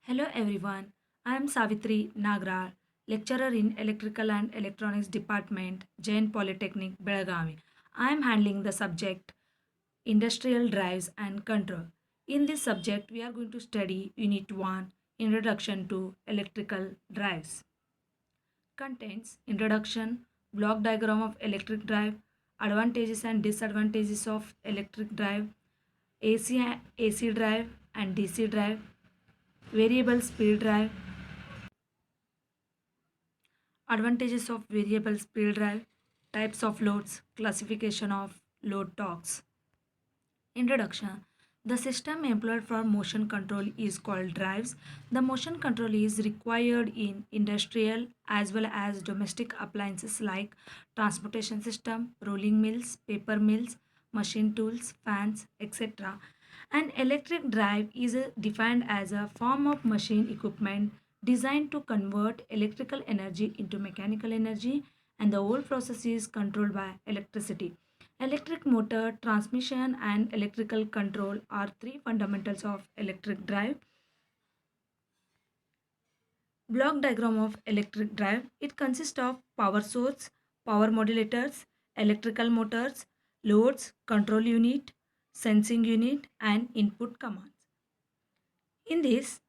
Hello everyone, I am Savitri Nagrar, lecturer in Electrical and Electronics Department, Jain Polytechnic, Belagavi. I am handling the subject Industrial Drives and Control. In this subject, we are going to study Unit 1 Introduction to Electrical Drives. Contents Introduction, Block diagram of electric drive, advantages and disadvantages of electric drive, AC drive and DC drive, variable speed drive, advantages of variable speed drive, types of loads, classification of load torques. Introduction. The system employed for motion control is called drives. The motion control is required in industrial as well as domestic appliances like transportation system, rolling mills, paper mills, machine tools, fans, etc. An electric drive is defined as a form of machine equipment designed to convert electrical energy into mechanical energy, and the whole process is controlled by electricity. Electric motor, transmission, and electrical control are three fundamentals of electric drive. Block diagram of electric drive. It consists of power source, power modulators, electrical motors, loads, control unit, sensing unit, and input commands. In this,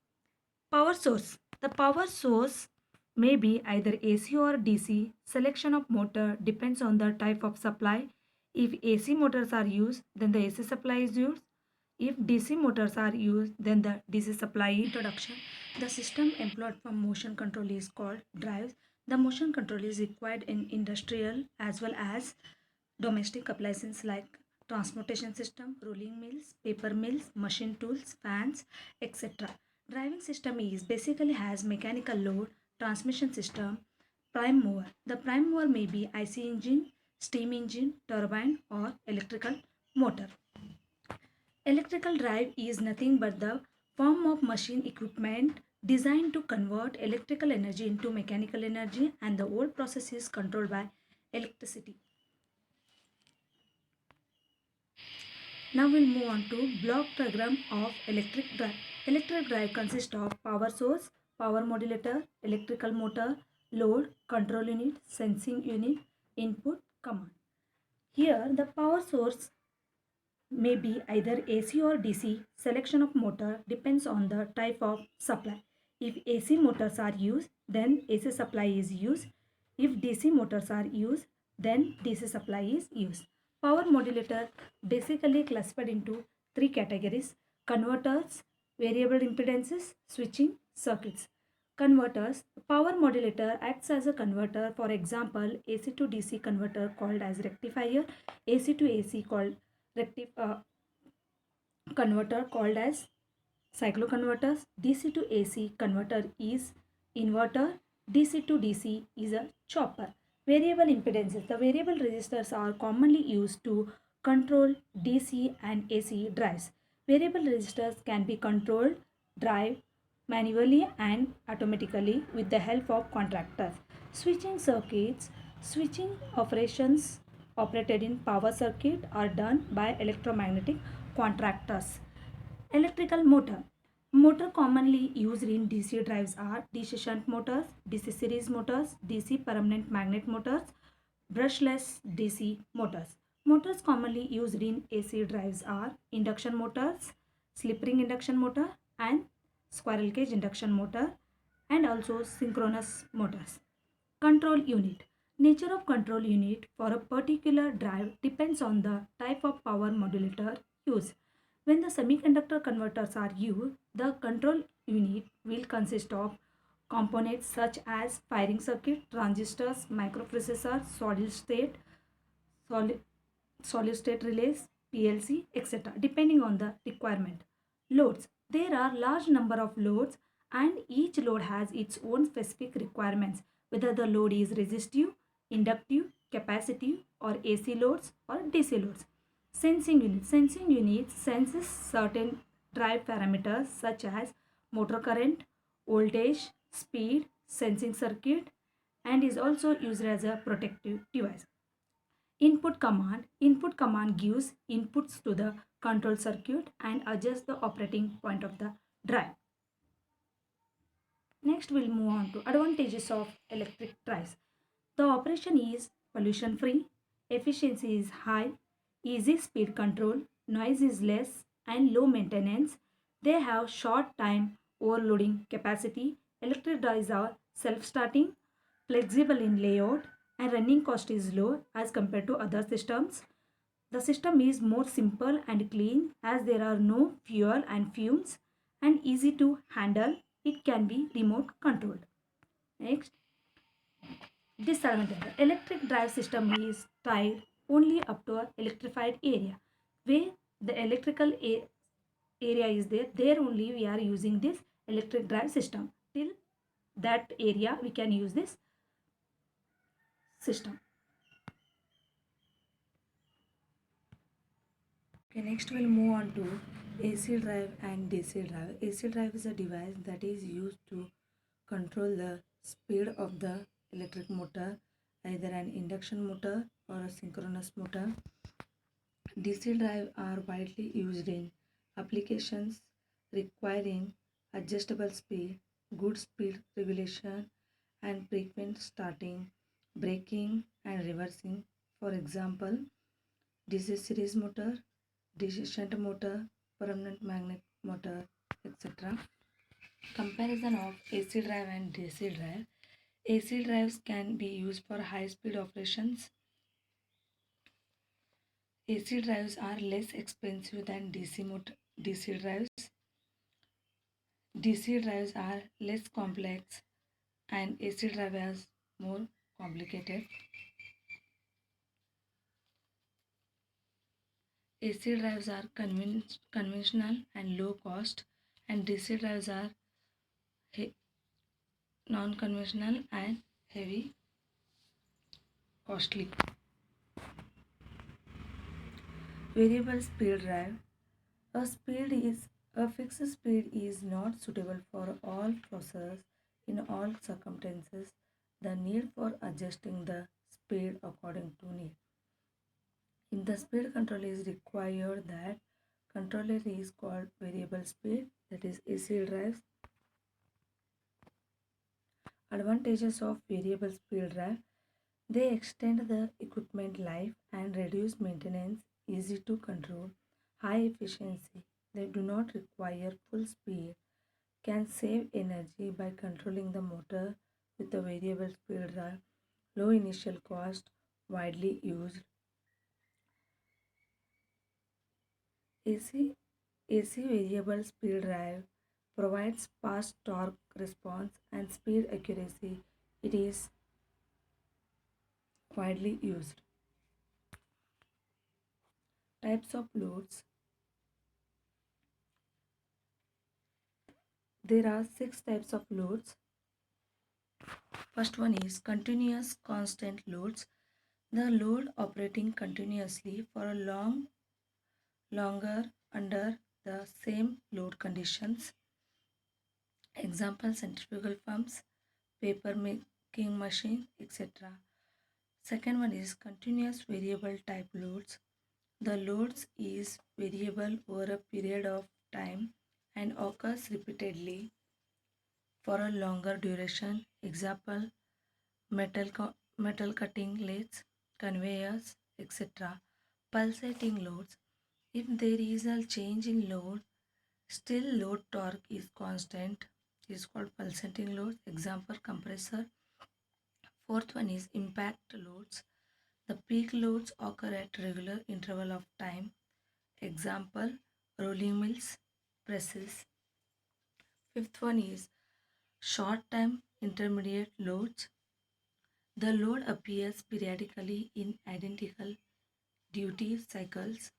power source. The power source may be either AC or DC. Selection of motor depends on the type of supply. If AC motors are used, then the AC supply is used. If DC motors are used, then the DC supply is introduction. The system employed for motion control is called drives. The motion control is required in industrial as well as domestic appliances like transportation system, rolling mills, paper mills, machine tools, fans, etc. Driving system is basically has mechanical load, transmission system, prime mover. The prime mover may be IC engine, steam engine, turbine or electrical motor. Electrical drive is nothing but the form of machine equipment designed to convert electrical energy into mechanical energy, and the whole process is controlled by electricity. Now we'll move on to block diagram of electric drive. Electric drive consists of power source, power modulator, electrical motor, load, control unit, sensing unit, input, command. Here the power source may be either AC or DC. Selection of motor depends on the type of supply. If AC motors are used, then AC supply is used. If DC motors are used, then DC supply is used. Power modulator basically classified into three categories: converters, variable impedances, switching circuits. Converters. Power modulator acts as a converter. For example, AC to DC converter called as rectifier, AC to AC called converter called as cycloconverters. DC to AC converter is inverter. DC to DC is a chopper. Variable impedances. The variable resistors are commonly used to control DC and AC drives. Variable resistors can be controlled drive manually and automatically with the help of contactors. Switching circuits. Switching operations operated in power circuit are done by electromagnetic contactors. Electrical motor. Motor commonly used in DC drives are DC shunt motors, DC series motors, DC permanent magnet motors, brushless DC motors. Motors commonly used in AC drives are induction motors, slip ring induction motor and squirrel cage induction motor, and also synchronous motors. Control unit. Nature of control unit for a particular drive depends on the type of power modulator used. When the semiconductor converters are used, the control unit will consist of components such as firing circuit, transistors, microprocessor, solid, solid state relays, PLC, etc. depending on the requirement. Loads. There are large number of loads and each load has its own specific requirements, whether the load is resistive, inductive, capacitive or AC loads or DC loads. Sensing unit. Sensing unit senses certain drive parameters such as motor current, voltage, speed, sensing circuit, and is also used as a protective device. Input command. Input command gives inputs to the control circuit and adjusts the operating point of the drive. Next, we'll move on to advantages of electric drives. The operation is pollution free, efficiency is high, easy speed control, noise is less, and low maintenance. They have short time overloading capacity. Electric drives are self starting, flexible in layout, and running cost is low as compared to other systems. The system is more simple and clean as there are no fuel and fumes and easy to handle. It can be remote controlled. Next, disadvantage. The electric drive system is tied only up to a electrified area. Where the area is there, there only we are using this electric drive system. Till that area we can use this system. Okay, next we'll move on to AC drive and DC drive. AC drive is a device that is used to control the speed of the electric motor, either an induction motor or a synchronous motor. DC drive are widely used in applications requiring adjustable speed, good speed regulation, and frequent starting, braking, and reversing. For example, DC series motor, DC shunt motor, permanent magnet motor, etc. Comparison of AC drive and DC drive. AC drives can be used for high speed operations. AC drives are less expensive than DC drives. DC drives are less complex and AC drive is more complicated. AC drives are conventional and low cost, and DC drives are non-conventional and heavy costly. Variable speed drive. A fixed speed is not suitable for all processes in all circumstances. The need for adjusting the speed according to need. If the speed control is required, that controller is called variable speed, that is AC drives. Advantages of variable speed drive. They extend the equipment life and reduce maintenance, easy to control, high efficiency. They do not require full speed, can save energy by controlling the motor with a variable speed drive, low initial cost, widely used. AC, AC variable speed drive provides fast torque response and speed accuracy. It is widely used. Types of loads. There are 6 types of loads. First one is continuous constant loads. The load operating continuously for a longer under the same load conditions. Example, centrifugal pumps, paper making machine, etc. Second one is continuous variable type loads. The loads is variable over a period of time and occurs repeatedly for a longer duration. Example, metal cutting lathes, conveyors, etc. Pulsating loads. If there is a change in load, still load torque is constant, is called pulsating load. Example, compressor. Fourth one is impact loads. The peak loads occur at regular interval of time. Example, rolling mills, presses. Fifth one is short time intermediate loads. The load appears periodically in identical duty cycles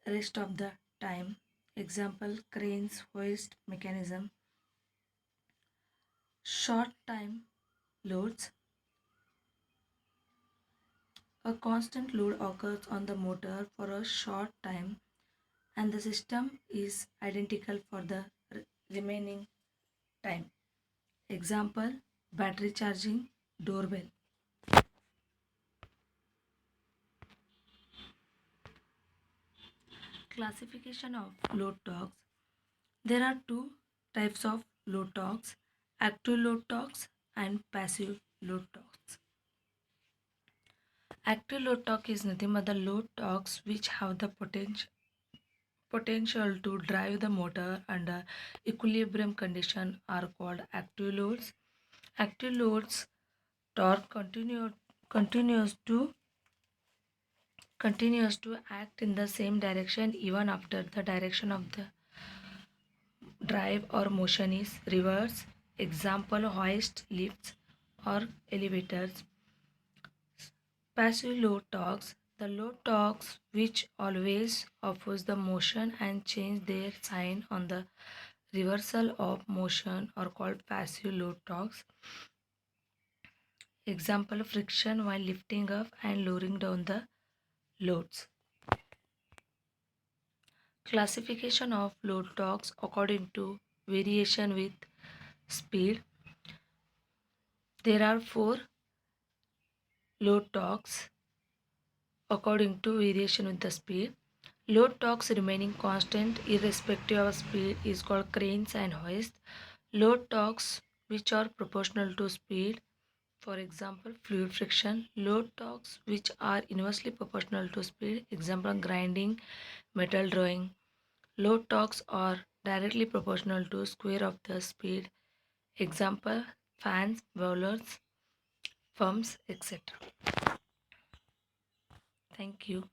rest of the time. Example, cranes, hoist mechanism. Short time loads. A constant load occurs on the motor for a short time and the system is identical for the remaining time. Example, battery charging, doorbell. Classification of load torques. There are 2 types of load torques, active load torques and passive load torques. Active load torque is nothing but the load torques which have the potential to drive the motor under equilibrium condition are called active loads. Active loads torque continues to continues to act in the same direction even after the direction of the drive or motion is reverse. Example, hoist, lifts, or elevators. Passive load torques. The load torques which always oppose the motion and change their sign on the reversal of motion are called passive load torques. Example, friction while lifting up and lowering down the loads. Classification of load torques according to variation with speed. There are four load torques according to variation with the speed. Load torques remaining constant irrespective of speed is called cranes and hoists. Load torques which are proportional to speed, for example, fluid friction. Load torques which are inversely proportional to speed, example, grinding, metal drawing. Load torques are directly proportional to square of the speed, example, fans, boilers, pumps, etc. Thank you.